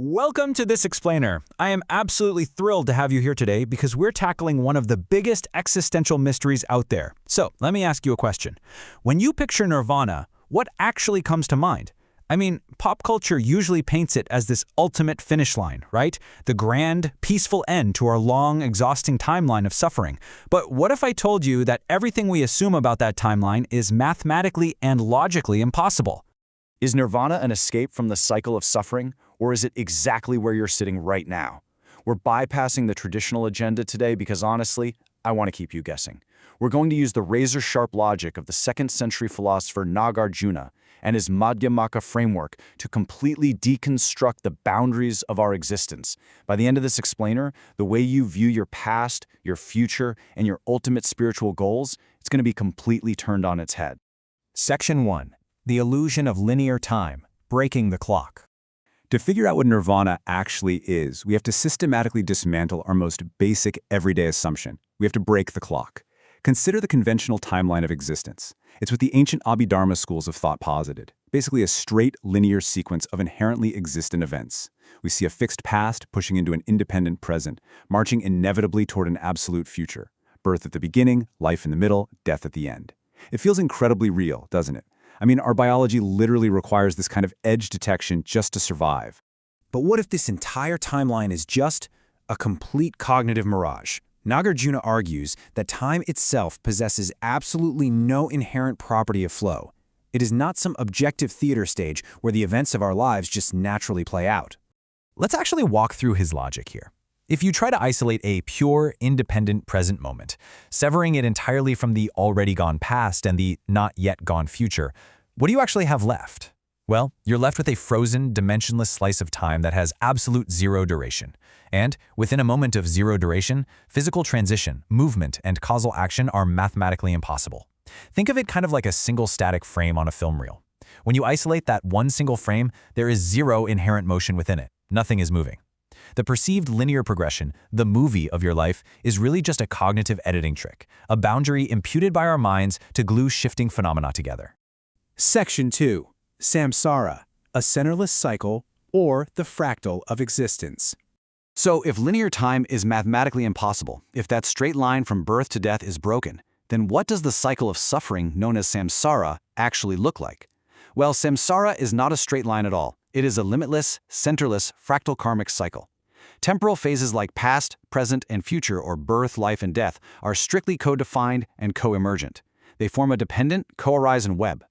Welcome to This Explainer. I am absolutely thrilled to have you here today because we're tackling one of the biggest existential mysteries out there. So, let me ask you a question. When you picture nirvana, what actually comes to mind? I mean, pop culture usually paints it as this ultimate finish line, right? The grand, peaceful end to our long, exhausting timeline of suffering. But what if I told you that everything we assume about that timeline is mathematically and logically impossible? Is nirvana an escape from the cycle of suffering, or is it exactly where you're sitting right now? We're bypassing the traditional agenda today because honestly, I want to keep you guessing. We're going to use the razor-sharp logic of the 2nd century philosopher Nāgārjuna and his Mūlamadhyamakakārikā framework to completely deconstruct the boundaries of our existence. By the end of this explainer, the way you view your past, your future, and your ultimate spiritual goals, it's going to be completely turned on its head. Section 1. The illusion of linear time, breaking the clock. To figure out what nirvana actually is, we have to systematically dismantle our most basic everyday assumption. We have to break the clock. Consider the conventional timeline of existence. It's what the ancient Abhidharma schools of thought posited, basically a straight, linear sequence of inherently existent events. We see a fixed past pushing into an independent present, marching inevitably toward an absolute future. Birth at the beginning, life in the middle, death at the end. It feels incredibly real, doesn't it? I mean, our biology literally requires this kind of edge detection just to survive. But what if this entire timeline is just a complete cognitive mirage? Nāgārjuna argues that time itself possesses absolutely no inherent property of flow. It is not some objective theater stage where the events of our lives just naturally play out. Let's actually walk through his logic here. If you try to isolate a pure, independent present moment, severing it entirely from the already gone past and the not yet gone future, what do you actually have left? Well, you're left with a frozen, dimensionless slice of time that has absolute zero duration. And within a moment of zero duration, physical transition, movement, and causal action are mathematically impossible. Think of it kind of like a single static frame on a film reel. When you isolate that one single frame, there is zero inherent motion within it. Nothing is moving. The perceived linear progression, the movie of your life, is really just a cognitive editing trick, a boundary imputed by our minds to glue shifting phenomena together. Section 2. Samsara, a centerless cycle, or the fractal of existence. So if linear time is mathematically impossible, if that straight line from birth to death is broken, then what does the cycle of suffering known as samsara actually look like? Well, samsara is not a straight line at all. It is a limitless, centerless, fractal karmic cycle. Temporal phases like past, present, and future, or birth, life, and death, are strictly co-defined and co-emergent. They form a dependent, co-horizon web.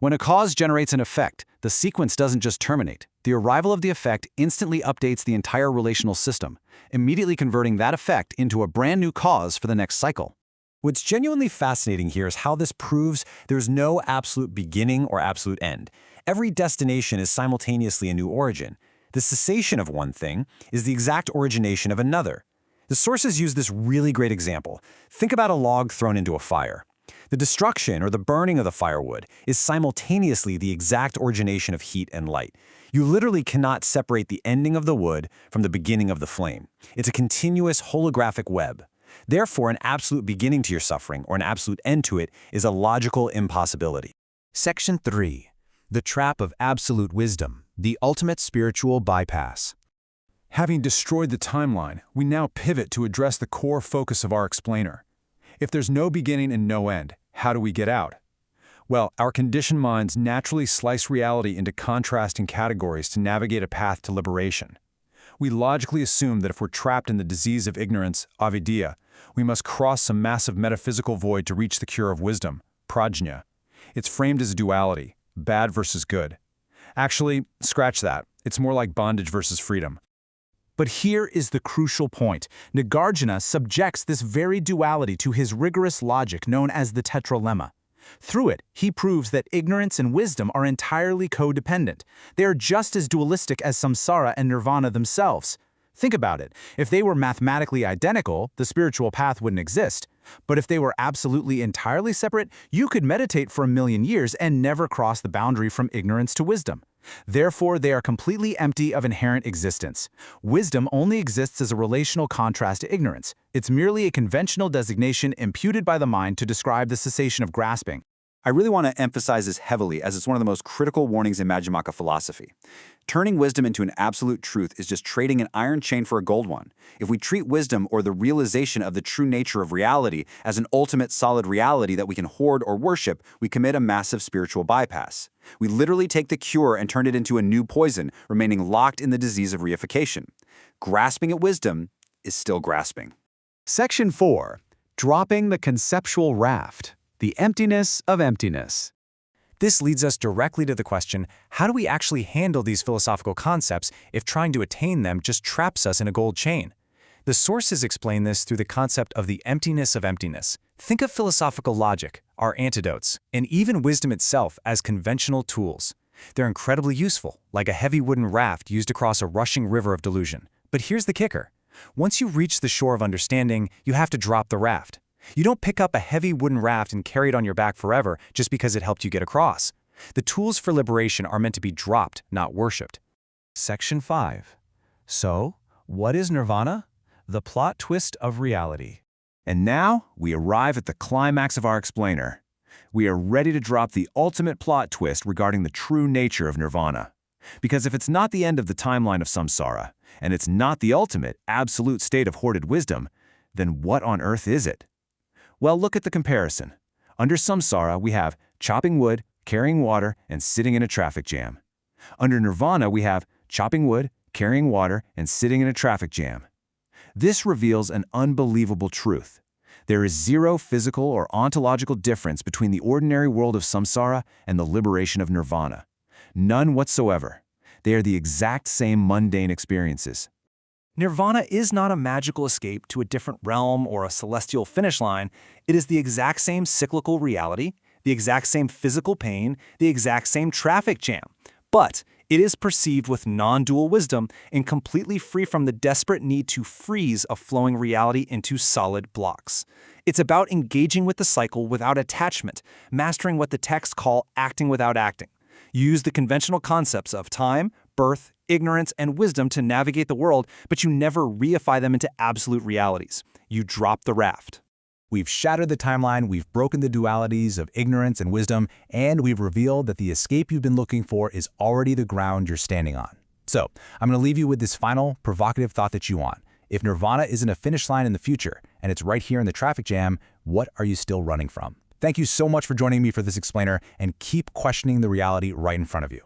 When a cause generates an effect, the sequence doesn't just terminate. The arrival of the effect instantly updates the entire relational system, immediately converting that effect into a brand new cause for the next cycle. What's genuinely fascinating here is how this proves there's no absolute beginning or absolute end. Every destination is simultaneously a new origin. The cessation of one thing is the exact origination of another. The sources use this really great example. Think about a log thrown into a fire. The destruction or the burning of the firewood is simultaneously the exact origination of heat and light. You literally cannot separate the ending of the wood from the beginning of the flame. It's a continuous holographic web. Therefore, an absolute beginning to your suffering or an absolute end to it is a logical impossibility. Section 3. The trap of absolute wisdom, the ultimate spiritual bypass. Having destroyed the timeline, we now pivot to address the core focus of our explainer. If there's no beginning and no end, how do we get out? Well, our conditioned minds naturally slice reality into contrasting categories to navigate a path to liberation. We logically assume that if we're trapped in the disease of ignorance, avidya, we must cross some massive metaphysical void to reach the cure of wisdom, prajna. It's framed as a duality, bad versus good. Actually, scratch that. It's more like bondage versus freedom. But here is the crucial point. Nāgārjuna subjects this very duality to his rigorous logic known as the tetralemma. Through it, he proves that ignorance and wisdom are entirely codependent. They are just as dualistic as samsara and nirvana themselves. Think about it. If they were mathematically identical, the spiritual path wouldn't exist. But if they were absolutely entirely separate, you could meditate for 1,000,000 years and never cross the boundary from ignorance to wisdom. Therefore, they are completely empty of inherent existence. Wisdom only exists as a relational contrast to ignorance. It's merely a conventional designation imputed by the mind to describe the cessation of grasping. I really want to emphasize this heavily as it's one of the most critical warnings in Madhyamaka philosophy. Turning wisdom into an absolute truth is just trading an iron chain for a gold one. If we treat wisdom or the realization of the true nature of reality as an ultimate solid reality that we can hoard or worship, we commit a massive spiritual bypass. We literally take the cure and turn it into a new poison, remaining locked in the disease of reification. Grasping at wisdom is still grasping. Section 4. Dropping the conceptual raft. The emptiness of emptiness. This leads us directly to the question, how do we actually handle these philosophical concepts if trying to attain them just traps us in a gold chain? The sources explain this through the concept of the emptiness of emptiness. Think of philosophical logic, our antidotes, and even wisdom itself as conventional tools. They're incredibly useful, like a heavy wooden raft used across a rushing river of delusion. But here's the kicker. Once you reach the shore of understanding, you have to drop the raft. You don't pick up a heavy wooden raft and carry it on your back forever just because it helped you get across. The tools for liberation are meant to be dropped, not worshipped. Section 5. So, what is nirvana? The plot twist of reality. And now, we arrive at the climax of our explainer. We are ready to drop the ultimate plot twist regarding the true nature of nirvana. Because if it's not the end of the timeline of samsara, and it's not the ultimate, absolute state of hoarded wisdom, then what on earth is it? Well, look at the comparison. Under samsara, we have chopping wood, carrying water, and sitting in a traffic jam. Under nirvana, we have chopping wood, carrying water, and sitting in a traffic jam. This reveals an unbelievable truth. There is zero physical or ontological difference between the ordinary world of samsara and the liberation of nirvana. None whatsoever. They are the exact same mundane experiences. Nirvana is not a magical escape to a different realm or a celestial finish line. It is the exact same cyclical reality, the exact same physical pain, the exact same traffic jam. But it is perceived with non-dual wisdom and completely free from the desperate need to freeze a flowing reality into solid blocks. It's about engaging with the cycle without attachment, mastering what the texts call acting without acting. You use the conventional concepts of time, birth, ignorance, and wisdom to navigate the world, but you never reify them into absolute realities. You drop the raft. We've shattered the timeline, we've broken the dualities of ignorance and wisdom, and we've revealed that the escape you've been looking for is already the ground you're standing on. So, I'm going to leave you with this final, provocative thought that you want. If nirvana isn't a finish line in the future, and it's right here in the traffic jam, what are you still running from? Thank you so much for joining me for this explainer, and keep questioning the reality right in front of you.